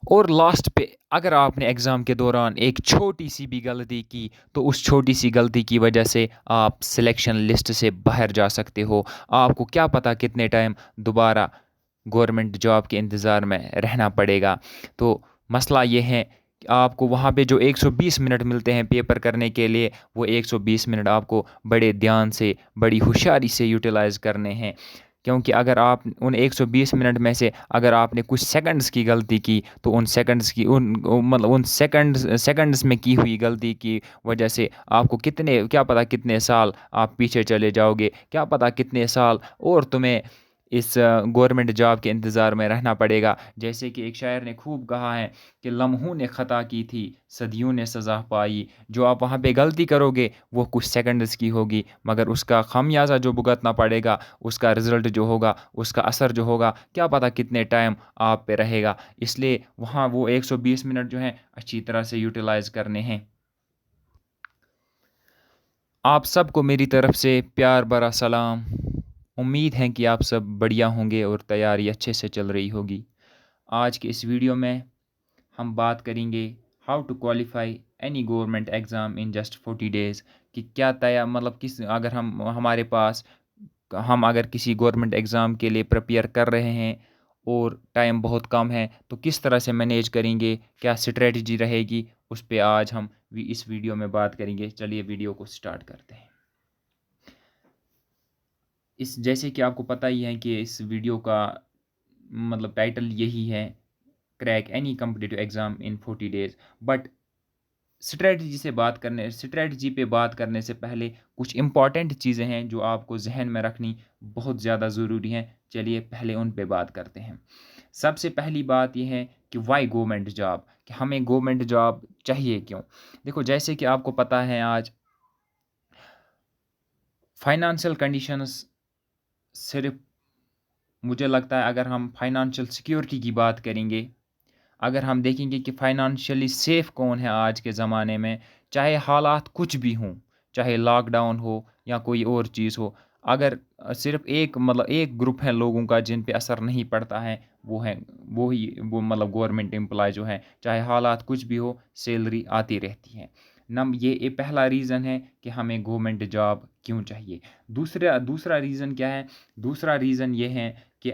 اور لاسٹ پہ اگر آپ نے ایگزام کے دوران ایک چھوٹی سی بھی غلطی کی تو اس چھوٹی سی غلطی کی وجہ سے آپ سلیکشن لسٹ سے باہر جا سکتے ہو. آپ کو کیا پتہ کتنے ٹائم دوبارہ گورنمنٹ جاب کے انتظار میں رہنا پڑے گا. تو مسئلہ یہ ہے کہ آپ کو وہاں پہ جو 120 منٹ ملتے ہیں پیپر کرنے کے لیے، وہ 120 منٹ آپ کو بڑے دھیان سے، بڑی ہوشیاری سے یوٹیلائز کرنے ہیں. کیونکہ اگر آپ ان 120 منٹ میں سے اگر آپ نے کچھ سیکنڈز کی غلطی کی تو ان سیکنڈز کی ان سیکنڈز میں کی ہوئی غلطی کی وجہ سے آپ کو کیا پتہ کتنے سال آپ پیچھے چلے جاؤ گے، کیا پتہ کتنے سال اور تمہیں اس گورنمنٹ جاب کے انتظار میں رہنا پڑے گا. جیسے کہ ایک شاعر نے خوب کہا ہے کہ لمحوں نے خطا کی تھی صدیوں نے سزا پائی. جو آپ وہاں پہ غلطی کرو گے وہ کچھ سیکنڈز کی ہوگی، مگر اس کا خمیازہ جو بھگتنا پڑے گا، اس کا رزلٹ جو ہوگا، اس کا اثر جو ہوگا، کیا پتہ کتنے ٹائم آپ پہ رہے گا. اس لیے وہاں وہ 120 منٹ جو ہیں اچھی طرح سے یوٹیلائز کرنے ہیں. آپ سب کو میری طرف سے پیار بھرا سلام. امید ہے کہ آپ سب بڑھیا ہوں گے اور تیاری اچھے سے چل رہی ہوگی. آج کے اس ویڈیو میں ہم بات کریں گے how to qualify any government exam in just 40 days. کہ کیا اگر ہم اگر کسی گورنمنٹ ایگزام کے لیے پریپیئر کر رہے ہیں اور ٹائم بہت کم ہے تو کس طرح سے مینیج کریں گے، کیا اسٹریٹجی رہے گی، اس پہ آج ہم اس ویڈیو میں بات کریں گے. چلیے ویڈیو کو سٹارٹ کرتے ہیں. جیسے کہ آپ کو پتہ ہی ہے کہ اس ویڈیو کا ٹائٹل یہی ہے، crack any competitive exam in 40 days. But strategy پہ بات کرنے سے پہلے کچھ امپورٹنٹ چیزیں ہیں جو آپ کو ذہن میں رکھنی بہت زیادہ ضروری ہیں. چلیے پہلے ان پہ بات کرتے ہیں. سب سے پہلی بات یہ ہے کہ وائی گورنمنٹ جاب، کہ ہمیں گورنمنٹ جاب چاہیے کیوں. دیکھو جیسے کہ آپ کو پتہ ہے آج فائنانشیل کنڈیشنز صرف، مجھے لگتا ہے اگر ہم فائنانشیل سیکیورٹی کی بات کریں گے، اگر ہم دیکھیں گے کہ فائنانشیلی سیف کون ہے آج کے زمانے میں، چاہے حالات کچھ بھی ہوں، چاہے لاک ڈاؤن ہو یا کوئی اور چیز ہو، اگر صرف ایک گروپ ہے لوگوں کا جن پہ اثر نہیں پڑتا ہے، وہ گورنمنٹ امپلائی جو ہے، چاہے حالات کچھ بھی ہو، سیلری آتی رہتی ہے. یہ پہلا ریزن ہے کہ ہمیں گورنمنٹ جاب کیوں چاہیے. دوسرا ریزن کیا ہے؟ دوسرا ریزن یہ ہے کہ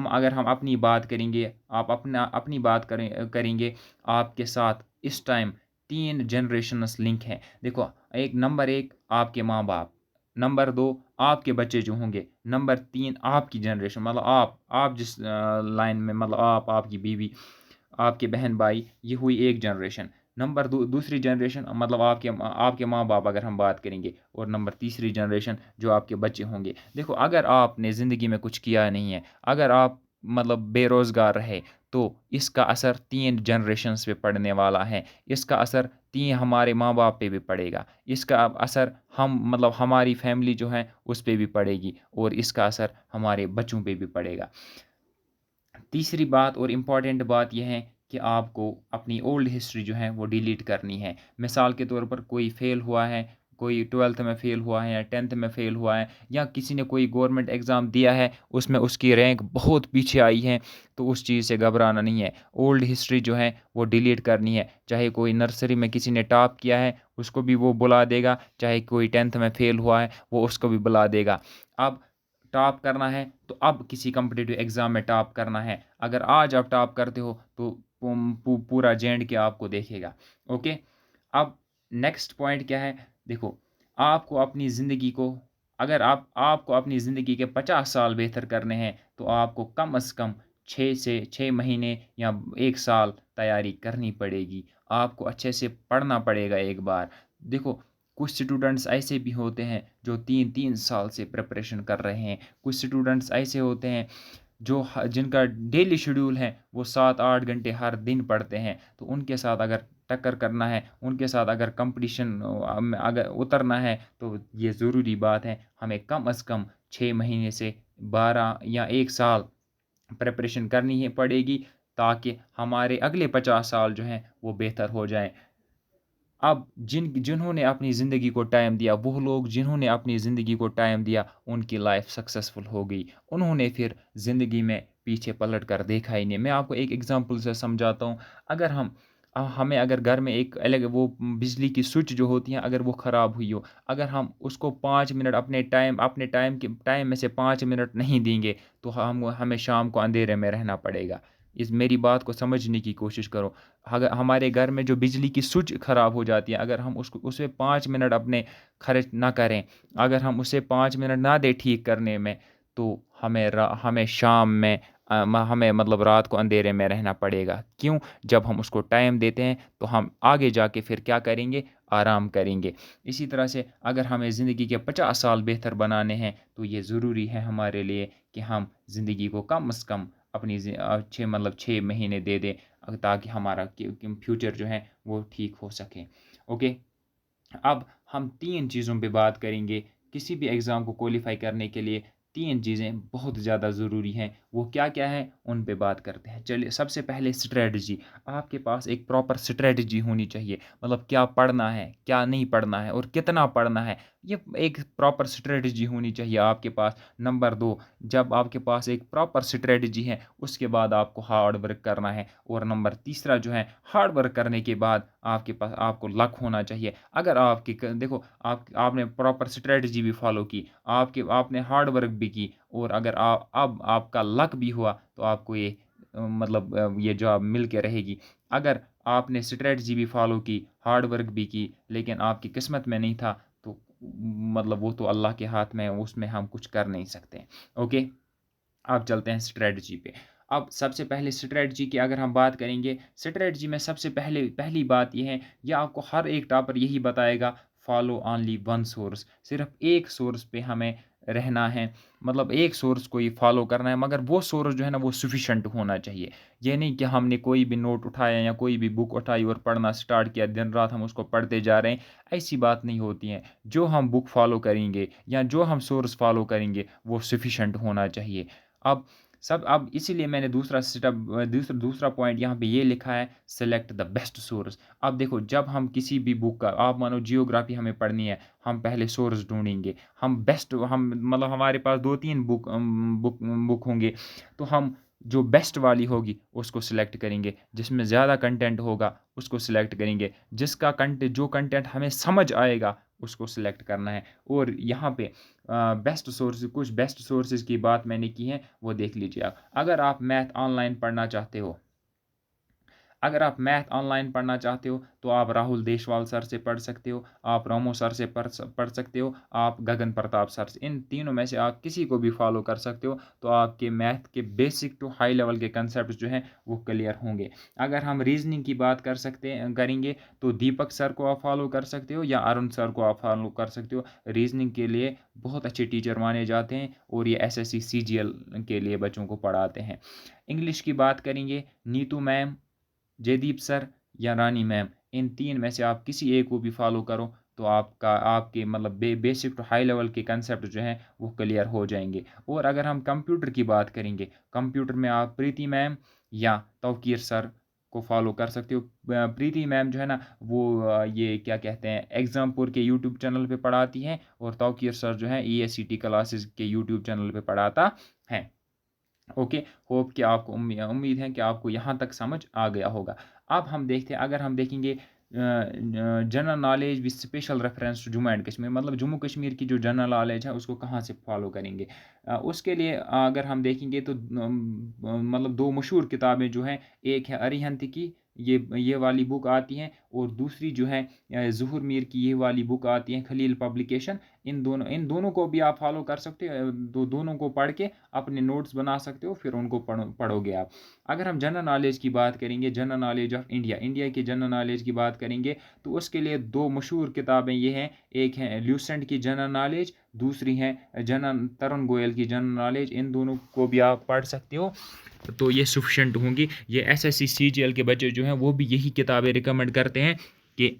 اگر ہم اپنی بات کریں گے، آپ اپنی بات کریں گے، آپ کے ساتھ اس ٹائم 3 جنریشنز لنک ہیں. دیکھو، نمبر 1 آپ کے ماں باپ، نمبر 2 آپ کے بچے جو ہوں گے، نمبر 3 آپ کی جنریشن، آپ جس لائن میں، آپ کی بیوی، آپ کے بہن بھائی، یہ ہوئی ایک جنریشن. نمبر دوسری جنریشن آپ کے ماں باپ اگر ہم بات کریں گے، اور نمبر تیسری جنریشن جو آپ کے بچے ہوں گے. دیکھو اگر آپ نے زندگی میں کچھ کیا نہیں ہے، اگر آپ بے روزگار رہے، تو اس کا اثر 3 جنریشنز پہ پڑنے والا ہے. اس کا اثر ہمارے ماں باپ پہ بھی پڑے گا، اس کا اثر ہماری فیملی جو ہے اس پہ بھی پڑے گی، اور اس کا اثر ہمارے بچوں پہ بھی پڑے گا. تیسری بات اور امپورٹنٹ بات یہ ہے کہ آپ کو اپنی اولڈ ہسٹری جو ہے وہ ڈیلیٹ کرنی ہے. مثال کے طور پر کوئی فیل ہوا ہے، کوئی 12th میں فیل ہوا ہے یا 10th میں فیل ہوا ہے، یا کسی نے کوئی گورنمنٹ ایگزام دیا ہے، اس میں اس کی رینک بہت پیچھے آئی ہے، تو اس چیز سے گھبرانا نہیں ہے. اولڈ ہسٹری جو ہے وہ ڈیلیٹ کرنی ہے. چاہے کوئی نرسری میں کسی نے ٹاپ کیا ہے، اس کو بھی وہ بلا دے گا، چاہے کوئی 10th میں فیل ہوا ہے وہ اس کو بھی بلا دے گا. اب ٹاپ کرنا ہے تو اب کسی کمپٹیٹیو ایگزام میں ٹاپ کرنا ہے. اگر آج آپ ٹاپ کرتے ہو تو پورا جینڈ کے آپ کو دیکھے گا. اوکے، اب نیکسٹ پوائنٹ کیا ہے؟ دیکھو، آپ کو اپنی زندگی کو، اگر آپ کو اپنی زندگی کے 50 سال بہتر کرنے ہیں تو آپ کو کم از کم 6 مہینے یا 1 سال تیاری کرنی پڑے گی. آپ کو اچھے سے پڑھنا پڑے گا ایک بار. دیکھو کچھ اسٹوڈنٹس ایسے بھی ہوتے ہیں جو 3 سال سے پریپریشن کر رہے ہیں. کچھ اسٹوڈنٹس ایسے ہوتے ہیں جن کا ڈیلی شیڈول ہے وہ 7-8 گھنٹے ہر دن پڑھتے ہیں. تو ان کے ساتھ اگر ٹکر کرنا ہے، ان کے ساتھ اگر کمپٹیشن اگر اترنا ہے، تو یہ ضروری بات ہے ہمیں کم از کم 6 مہینے سے 12 یا 1 سال پریپریشن کرنی ہی پڑے گی، تاکہ ہمارے اگلے 50 سال جو ہیں وہ بہتر ہو جائیں. اب جنہوں نے اپنی زندگی کو ٹائم دیا، وہ لوگ جنہوں نے اپنی زندگی کو ٹائم دیا، ان کی لائف سکسیسفل ہو گئی. انہوں نے پھر زندگی میں پیچھے پلٹ کر دیکھا ہی نہیں. میں آپ کو ایک ایگزامپل سے سمجھاتا ہوں. اگر ہمیں اگر گھر میں ایک الگ وہ بجلی کی سوئچ جو ہوتی ہیں اگر وہ خراب ہوئی ہو, اگر ہم اس کو 5 منٹ اپنے ٹائم میں سے 5 منٹ نہیں دیں گے تو ہمیں شام کو اندھیرے میں رہنا پڑے گا. میری بات کو سمجھنے کی کوشش کرو. اگر ہمارے گھر میں جو بجلی کی سوئچ خراب ہو جاتی ہے, اگر ہم اسے 5 منٹ اپنے خرچ نہ کریں, اگر ہم اسے 5 منٹ نہ دیں ٹھیک کرنے میں, تو ہمیں شام میں ہمیں مطلب رات کو اندھیرے میں رہنا پڑے گا. کیوں؟ جب ہم اس کو ٹائم دیتے ہیں تو ہم آگے جا کے پھر کیا کریں گے؟ آرام کریں گے. اسی طرح سے اگر ہمیں زندگی کے 50 سال بہتر بنانے ہیں تو یہ ضروری ہے ہمارے لیے کہ ہم زندگی کو کم از کم اپنی 6 مہینے دے دیں, تاکہ ہمارا فیوچر جو ہے وہ ٹھیک ہو سکے. اوکے, اب ہم 3 چیزوں پہ بات کریں گے. کسی بھی ایگزام کو کوالیفائی کرنے کے لیے 3 چیزیں بہت زیادہ ضروری ہیں. وہ کیا کیا ہیں ان پہ بات کرتے ہیں. چلیے, سب سے پہلے اسٹریٹجی. آپ کے پاس ایک پراپر اسٹریٹجی ہونی چاہیے. مطلب کیا پڑھنا ہے, کیا نہیں پڑھنا ہے, اور کتنا پڑھنا ہے, یہ ایک پراپر اسٹریٹجی ہونی چاہیے آپ کے پاس. نمبر 2, جب آپ کے پاس ایک پراپر اسٹریٹجی ہے اس کے بعد آپ کو ہارڈ ورک کرنا ہے. اور نمبر تیسرا جو ہے, ہارڈ ورک کرنے کے بعد آپ کو لک ہونا چاہیے. اگر دیکھو آپ نے پراپر اسٹریٹجی بھی فالو کی, آپ نے ہارڈ ورک بھی کی, اور اگر آپ کا لک بھی ہوا تو آپ کو یہ جاب مل کے رہے گی. اگر آپ نے اسٹریٹجی بھی فالو کی, ہارڈ ورک بھی کی, لیکن آپ کی قسمت میں نہیں تھا, تو وہ تو اللہ کے ہاتھ میں, اس میں ہم کچھ کر نہیں سکتے. اوکے, اب چلتے ہیں اسٹریٹجی پہ. اب سب سے پہلے اسٹریٹجی کی اگر ہم بات کریں گے, اسٹریٹجی میں سب سے پہلی بات یہ ہے, یہ آپ کو ہر ایک ٹاپر یہی بتائے گا, فالو اونلی ون سورس. صرف ایک سورس پہ ہمیں رہنا ہے, مطلب ایک سورس کو ہی فالو کرنا ہے, مگر وہ سورس جو ہے نا وہ سفیشینٹ ہونا چاہیے. یہ نہیں کہ ہم نے کوئی بھی نوٹ اٹھایا یا کوئی بھی بک اٹھائی اور پڑھنا سٹارٹ کیا, دن رات ہم اس کو پڑھتے جا رہے ہیں. ایسی بات نہیں ہوتی ہے. جو ہم بک فالو کریں گے یا جو ہم سورس فالو کریں گے وہ سفیشینٹ ہونا چاہیے. اب اسی لیے میں نے دوسرا پوائنٹ یہاں پہ یہ لکھا ہے, سلیکٹ دا بیسٹ سورس. اب دیکھو, جب ہم کسی بھی بک کا, آپ مانو جیوگرافی ہمیں پڑھنی ہے, ہم پہلے سورس ڈھونڈیں گے. مطلب ہمارے پاس 2-3 بک ہوں گے, تو ہم جو بیسٹ والی ہوگی اس کو سلیکٹ کریں گے, جس میں زیادہ کنٹینٹ ہوگا اس کو سلیکٹ کریں گے, جو کنٹینٹ ہمیں سمجھ آئے گا اس کو سلیکٹ کرنا ہے. اور یہاں پہ کچھ بیسٹ سورسز کی بات میں نے کی ہے, وہ دیکھ لیجیے آپ. اگر آپ میتھ آن لائن پڑھنا چاہتے ہو تو آپ راہل دیشوال سر سے پڑھ سکتے ہو, آپ رامو سر سے پڑھ سکتے ہو, آپ گگن پرتاپ سر سے. ان تینوں میں سے آپ کسی کو بھی فالو کر سکتے ہو, تو آپ کے میتھ کے بیسک ٹو ہائی لیول کے کنسیپٹس جو ہیں وہ کلیئر ہوں گے. اگر ہم ریزننگ کی بات کریں گے تو دیپک سر کو آپ فالو کر سکتے ہو یا ارون سر کو آپ فالو کر سکتے ہو. ریزننگ کے لیے بہت اچھے ٹیچر مانے جاتے ہیں, اور یہ SSC CGL کے لیے بچوں کو پڑھاتے ہیں. انگلش کی بات کریں گے, نیتو میم, جے دیپ سر یا رانی میم, ان 3 میں سے آپ کسی ایک کو بھی فالو کرو تو آپ کے مطلب بیسک ٹو ہائی لیول کے کنسیپٹ جو ہیں وہ کلیئر ہو جائیں گے. اور اگر ہم کمپیوٹر کی بات کریں گے, کمپیوٹر میں آپ پریتی میم یا توقیر سر کو فالو کر سکتے ہو. پریتی میم جو ہے نا وہ یہ کیا کہتے ہیں, ایگزام پور کے یوٹیوب چینل پہ پڑھاتی ہیں, اور توقیر سر جو ہے ESCT کلاسز کے یوٹیوب چینل پہ پڑھاتا ہے. اوکے, ہوپ کہ آپ کو امید ہے کہ آپ کو یہاں تک سمجھ آ گیا ہوگا. اب ہم دیکھتے ہیں, اگر ہم دیکھیں گے general knowledge with special reference to Jammu and Kashmir, مطلب جموں کشمیر کی جو جنرل نالج ہے اس کو کہاں سے فالو کریں گے. اس کے لیے اگر ہم دیکھیں گے تو مطلب 2 مشہور کتابیں جو ہیں, ایک ہے اریہنت کی یہ والی بک آتی ہیں, اور دوسری جو ہے ظہور میر کی یہ والی بک آتی ہے, خلیل پبلیکیشن. ان دونوں کو بھی آپ فالو کر سکتے ہو, دونوں کو پڑھ کے اپنے نوٹس بنا سکتے ہو, پھر ان کو پڑھو گے آپ. اگر ہم جنرل نالج کی بات کریں گے, جنرل نالج آف انڈیا کی جنرل نالج کی بات کریں گے, تو اس کے لیے 2 مشہور کتابیں یہ ہیں, ایک ہے لیوسنٹ کی جنرل نالج, دوسری ہے ترن گوئل کی جنرل نالج. ان دونوں کو بھی آپ پڑھ سکتے ہو, تو یہ سفیشینٹ ہوں گی. یہ SSC CGL کے بچے جو ہیں وہ بھی یہی کتابیں ریکمنڈ کرتے ہیں کہ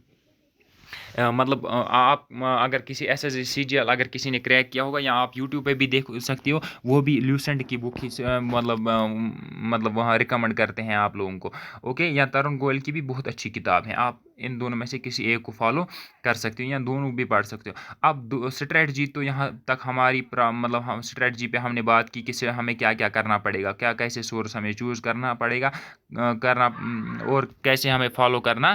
مطلب آپ اگر کسی S S C G L اگر کسی نے کریک کیا ہوگا، یا آپ یوٹیوب پہ بھی دیکھ سکتے ہو، وہ بھی لیوسینٹ کی بک ہی مطلب وہاں ریکمنڈ کرتے ہیں آپ لوگوں کو. اوکے، یا ترون گوئل کی بھی بہت اچھی کتاب ہے. آپ ان دونوں میں سے کسی ایک کو فالو کر سکتے ہو، یا دونوں بھی پڑھ سکتے ہو. اب اسٹریٹجی تو یہاں تک ہماری مطلب ہم اسٹریٹجی پہ ہم نے بات کی کہ ہمیں کیا کیا کرنا پڑے گا، کیسے سورس ہمیں چوز کرنا پڑے گا، اور کیسے ہمیں فالو کرنا.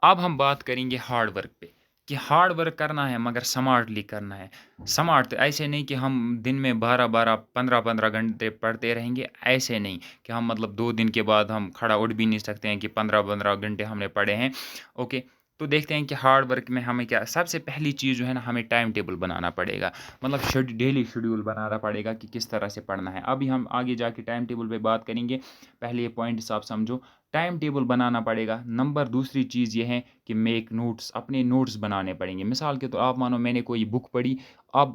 اب ہم بات کریں گے ہارڈ ورک پہ، کہ ہارڈ ورک کرنا ہے مگر سمارٹلی کرنا ہے. سمارٹ تو ایسے نہیں کہ ہم دن میں 12 15 گھنٹے پڑھتے رہیں گے، ایسے نہیں کہ ہم مطلب 2 دن کے بعد ہم کھڑا اٹھ بھی نہیں سکتے ہیں کہ 15 15 گھنٹے ہم نے پڑھے ہیں. اوکے، تو دیکھتے ہیں کہ ہارڈ ورک میں ہمیں کیا. سب سے پہلی چیز جو ہے نا، ہمیں ٹائم ٹیبل بنانا پڑے گا، مطلب ڈیلی شیڈول بنانا پڑے گا کہ کس طرح سے پڑھنا ہے. ابھی ہم آگے جا کے ٹائم ٹیبل پہ بات کریں گے. پہلے یہ پوائنٹس آپ سمجھو. ٹائم ٹیبل بنانا پڑے گا. دوسری چیز یہ ہے کہ میک نوٹس، اپنے نوٹس بنانے پڑیں گے. مثال کے تو آپ مانو میں نے کوئی بک پڑھی، اب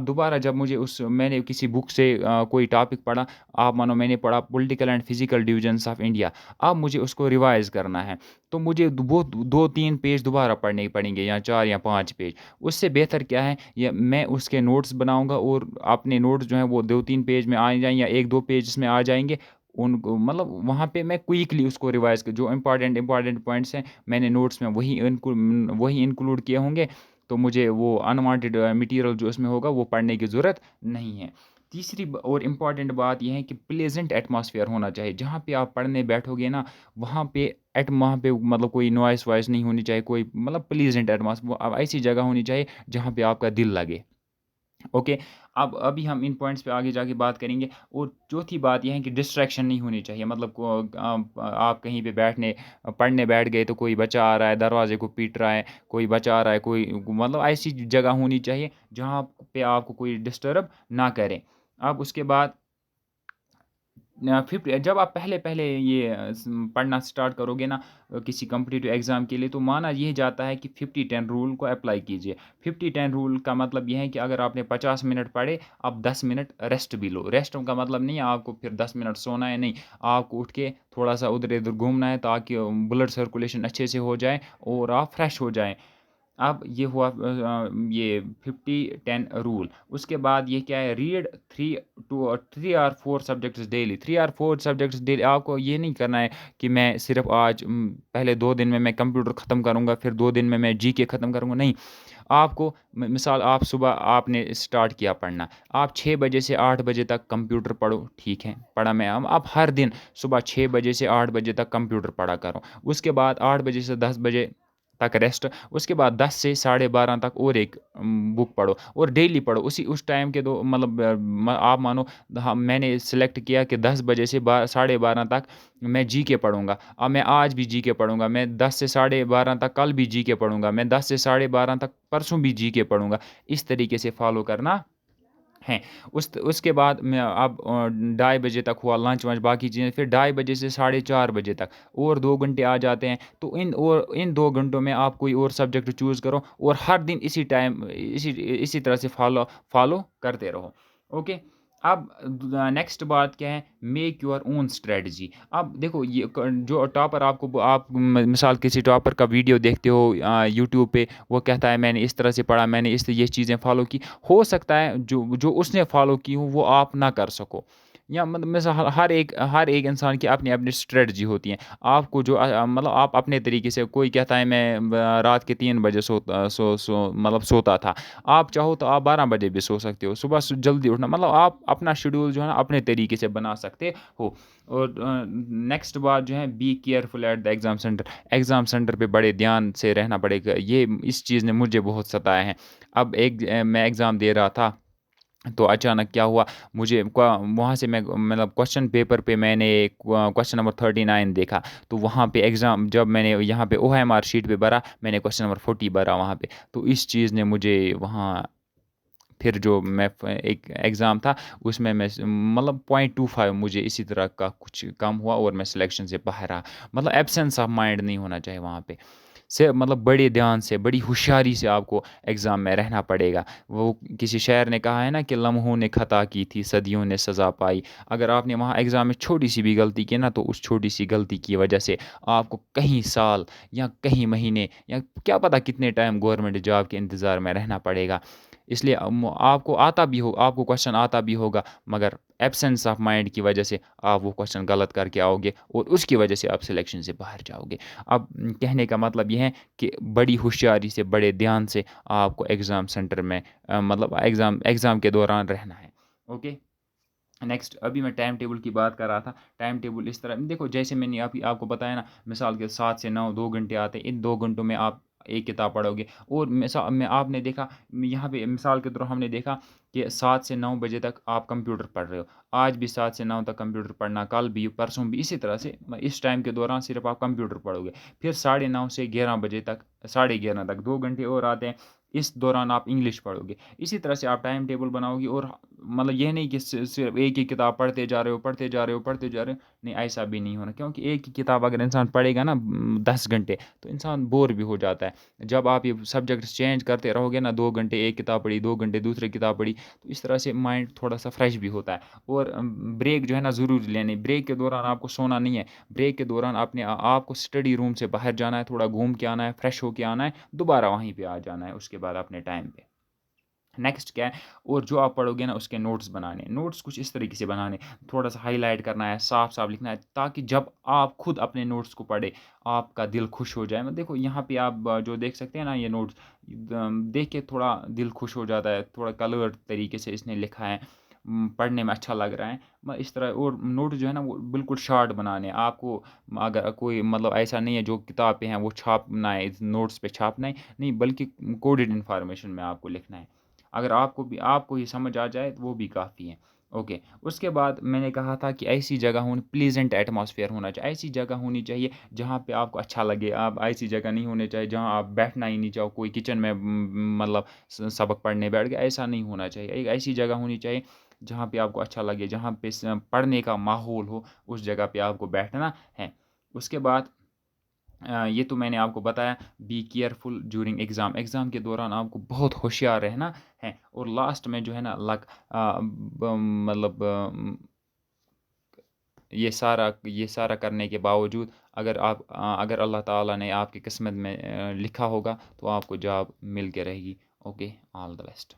دوبارہ جب مجھے میں نے کسی بک سے کوئی ٹاپک پڑھا. آپ مانو میں نے پڑھا political and physical divisions of India. اب مجھے اس کو ریوائز کرنا ہے، تو مجھے وہ 2 3 پیج دوبارہ پڑھنے پڑیں گے، یا 4 یا 5 پیج. اس سے بہتر کیا ہے، میں اس کے نوٹس بناؤں گا، اور اپنے نوٹس جو ہیں وہ 2 3 پیج میں آ جائیں، یا 1 2 پیج اس میں آ جائیں گے. ان کو مطلب وہاں پہ میں کوئکلی اس کو ریوائز کر، جو امپارٹنٹ پوائنٹس ہیں میں نے نوٹس میں وہی انکلوڈ کیے ہوں گے. تو مجھے وہ انوانٹیڈ مٹیریل جو اس میں ہوگا وہ پڑھنے کی ضرورت نہیں ہے. تیسری اور امپارٹنٹ بات یہ ہے کہ پلیزنٹ ایٹماسفیئر ہونا چاہیے. جہاں پہ آپ پڑھنے بیٹھو گے نا، وہاں پہ مطلب کوئی نوائس وائس نہیں ہونی چاہیے، کوئی مطلب پلیزنٹ ایٹماسفیئر. ایسی جگہ ہونی چاہیے جہاں پہ آپ کا دل لگے. اوکے، ابھی ہم ان پوائنٹس پہ آگے جا کے بات کریں گے. اور چوتھی بات یہ ہے کہ ڈسٹریکشن نہیں ہونی چاہیے. مطلب آپ کہیں پہ پڑھنے بیٹھ گئے تو کوئی بچہ آ رہا ہے دروازے کو پیٹ رہا ہے، کوئی بچہ آ رہا ہے، کوئی مطلب ایسی جگہ ہونی چاہیے جہاں پہ آپ کو کوئی ڈسٹرب نہ کرے. اب اس کے بعد جب آپ پہلے یہ پڑھنا سٹارٹ کرو گے نا کسی کمپٹیٹیو ایگزام کے لیے، تو مانا یہ جاتا ہے کہ 50 10 رول کو اپلائی کیجیے. 50 10 رول کا مطلب یہ ہے کہ اگر آپ نے 50 منٹ پڑھے، اب 10 منٹ ریسٹ بھی لو. ریسٹ کا مطلب نہیں ہے آپ کو پھر 10 منٹ سونا ہے، نہیں. آپ کو اٹھ کے تھوڑا سا ادھر ادھر گھومنا ہے تاکہ بلڈ سرکولیشن اچھے سے ہو جائے اور آپ فریش ہو جائیں. اب یہ ہوا یہ 50 10 رول. اس کے بعد یہ کیا ہے، read 3 or 4 subjects daily. 3 or 4 subjects daily. آپ کو یہ نہیں کرنا ہے کہ میں صرف آج پہلے 2 دن میں کمپیوٹر ختم کروں گا، پھر 2 دن میں جی کے ختم کروں گا. نہیں، آپ کو مثال آپ صبح آپ نے اسٹارٹ کیا پڑھنا، آپ 6 بجے سے 8 بجے تک کمپیوٹر پڑھو. ٹھیک ہے، پڑھا میں اب ہر دن صبح 6 بجے سے 8 بجے تک کمپیوٹر پڑھا کرو. اس کے بعد 8 بجے سے 10 بجے تک ریسٹ. اس کے بعد 10 سے 12:30 تک اور ایک بک پڑھو، اور ڈیلی پڑھو اس ٹائم کے. دو مطلب آپ مانو میں نے سلیکٹ کیا کہ 10 بجے سے 12:30 تک میں جی کے پڑھوں گا. اب میں آج بھی جی کے پڑھوں گا، میں 10 سے 12:30 تک کل بھی جی کے پڑھوں گا، میں 10 سے 12:30 تک پرسوں بھی جی کے پڑھوں گا. اس طریقے سے فالو کرنا ہیں. اس کے بعد میں اب 2:30 بجے تک ہوا لنچ ونچ باقی چیزیں، پھر 2:30 بجے سے 4:30 بجے تک اور 2 گھنٹے آ جاتے ہیں. تو ان 2 گھنٹوں میں آپ کوئی اور سبجیکٹ چوز کرو، اور ہر دن اسی طرح سے فالو کرتے رہو. اوکے، اب نیکسٹ بات کیا ہے، میک یور اون اسٹریٹجی. اب دیکھو یہ جو ٹاپر آپ مثال کسی ٹاپر کا ویڈیو دیکھتے ہو یوٹیوب پہ، وہ کہتا ہے میں نے اس طرح سے پڑھا، میں نے یہ چیزیں فالو کی. ہو سکتا ہے جو اس نے فالو کی ہوں وہ آپ نہ کر سکو. یا مثال ہر ایک انسان کی اپنی اپنی اسٹریٹجی ہوتی ہیں. آپ کو جو مطلب آپ اپنے طریقے سے، کوئی کہتا ہے میں رات کے 3 بجے سوتا تھا. آپ چاہو تو آپ 12 بجے بھی سو سکتے ہو، صبح جلدی اٹھنا. مطلب آپ اپنا شیڈول جو ہے نا اپنے طریقے سے بنا سکتے ہو. اور نیکسٹ بات جو ہے، be careful at the exam centre. Exam centre پہ بڑے دھیان سے رہنا پڑے گا. اس چیز نے مجھے بہت ستایا ہے. اب میں ایگزام دے رہا تھا، تو اچانک کیا ہوا، مجھے وہاں سے میں مطلب کوشچن پیپر پہ میں نے کوشچن نمبر 39 دیکھا. تو وہاں پہ ایگزام جب میں نے یہاں پہ OMR شیٹ پہ بھرا، میں نے کوشچن نمبر 40 بھرا وہاں پہ. تو اس چیز نے مجھے وہاں پھر جو میں ایک ایگزام تھا اس میں مطلب 0.25 مجھے اسی طرح کا کچھ کم ہوا، اور میں سلیکشن سے باہر رہا. مطلب ایبسینس آف مائنڈ نہیں ہونا چاہیے وہاں پہ. سے مطلب بڑے دھیان سے بڑی ہوشیاری سے آپ کو ایگزام میں رہنا پڑے گا. وہ کسی شاعر نے کہا ہے نا کہ لمحوں نے خطا کی تھی صدیوں نے سزا پائی. اگر آپ نے وہاں ایگزام میں چھوٹی سی بھی غلطی کی نا تو اس چھوٹی سی غلطی کی وجہ سے آپ کو کہیں سال یا کہیں مہینے یا کیا پتہ کتنے ٹائم گورنمنٹ جاب کے انتظار میں رہنا پڑے گا. اس لیے آپ کو آتا بھی ہو آپ کو کوشچن آتا بھی ہوگا مگر ایبسنس آف مائنڈ کی وجہ سے آپ وہ کوشچن غلط کر کے آؤ گے اور اس کی وجہ سے آپ سلیکشن سے باہر جاؤ گے. اب کہنے کا مطلب یہ ہے کہ بڑی ہوشیاری سے بڑے دھیان سے آپ کو ایگزام سینٹر میں مطلب ایگزام کے دوران رہنا ہے. اوکے. نیکسٹ ابھی میں ٹائم ٹیبل کی بات کر رہا تھا. ٹائم ٹیبل اس طرح دیکھو جیسے میں نے آپ کو بتایا نا مثال کے 7 سے 9 2 گھنٹے آتے ہیں. ان 2 گھنٹوں میں آپ ایک کتاب پڑھو گے اور مثال میں آپ نے دیکھا یہاں پہ مثال کے طور ہم نے دیکھا کہ 7 سے 9 بجے تک آپ کمپیوٹر پڑھ رہے ہو. آج بھی 7 سے 9 تک کمپیوٹر پڑھنا کل بھی پرسوں بھی اسی طرح سے اس ٹائم کے دوران صرف آپ کمپیوٹر پڑھو گے. پھر 9:30 سے 11 بجے تک 11:30 تک 2 گھنٹے اور آتے ہیں. اس دوران آپ انگلش پڑھو گے. اسی طرح سے آپ ٹائم ٹیبل بناؤ گے اور مطلب یہ نہیں کہ صرف ایک ہی کتاب پڑھتے جا رہے ہو پڑھتے جا رہے ہو پڑھتے جا رہے ہو. نہیں ایسا بھی نہیں ہونا کیونکہ ایک ہی کتاب اگر انسان پڑھے گا نا 10 گھنٹے تو انسان بور بھی ہو جاتا ہے. جب آپ یہ سبجیکٹ چینج کرتے رہو گے نا 2 گھنٹے ایک کتاب پڑھی 2 گھنٹے دوسری کتاب پڑھی تو اس طرح سے مائنڈ تھوڑا سا فریش بھی ہوتا ہے. اور بریک جو ہے نا ضروری لینے. بریک کے دوران آپ کو سونا نہیں ہے. بریک کے دوران آپ کو اسٹڈی روم سے باہر جانا ہے تھوڑا گھوم کے آنا ہے فریش ہو کے آنا ہے دوبارہ وہیں پہ آ جانا ہے اس کے بعد اپنے ٹائم پہ. نیکسٹ کیا ہے اور جو آپ پڑھو گے نا اس کے نوٹس بنانے. نوٹس کچھ اس طریقے سے بنانے تھوڑا سا ہائی لائٹ کرنا ہے صاف صاف لکھنا ہے تاکہ جب آپ خود اپنے نوٹس کو پڑھے آپ کا دل خوش ہو جائے. دیکھو یہاں پہ آپ جو دیکھ سکتے ہیں نا یہ نوٹس دیکھ کے تھوڑا دل خوش ہو جاتا ہے. تھوڑا کلرڈ طریقے سے اس نے لکھا ہے پڑھنے میں اچھا لگ رہا ہے اس طرح. اور نوٹ جو ہے نا وہ بالکل شارٹ بنانے. آپ کو اگر کوئی مطلب ایسا نہیں ہے جو کتاب پہ ہیں وہ چھاپنا ہے نوٹس پہ چھاپنا ہے نہیں بلکہ کوڈڈ انفارمیشن میں آپ کو لکھنا ہے. اگر آپ کو یہ سمجھ آ جائے تو وہ بھی کافی ہے. اوکے. اس کے بعد میں نے کہا تھا کہ ایسی جگہ ہونی پلیزنٹ ایٹماسفیئر ہونا چاہیے. ایسی جگہ ہونی چاہیے جہاں پہ آپ کو اچھا لگے. آپ ایسی جگہ نہیں ہونے چاہیے جہاں آپ بیٹھنا ہی نہیں چاہو. کوئی کچن میں مطلب سبق پڑھنے بیٹھ گئے ایسا نہیں ہونا چاہیے. ایک ایسی جگہ ہونی چاہیے جہاں پہ آپ کو اچھا لگے جہاں پہ پڑھنے کا ماحول ہو اس جگہ پہ آپ کو بیٹھنا ہے. اس کے بعد یہ تو میں نے آپ کو بتایا be careful during exam. Exam کے دوران آپ کو بہت ہوشیار رہنا ہے. اور لاسٹ میں جو ہے نا مطلب یہ سارا کرنے کے باوجود اگر اللہ تعالیٰ نے آپ کی قسمت میں لکھا ہوگا تو آپ کو جاب مل کے رہے گی. اوکے. All the best.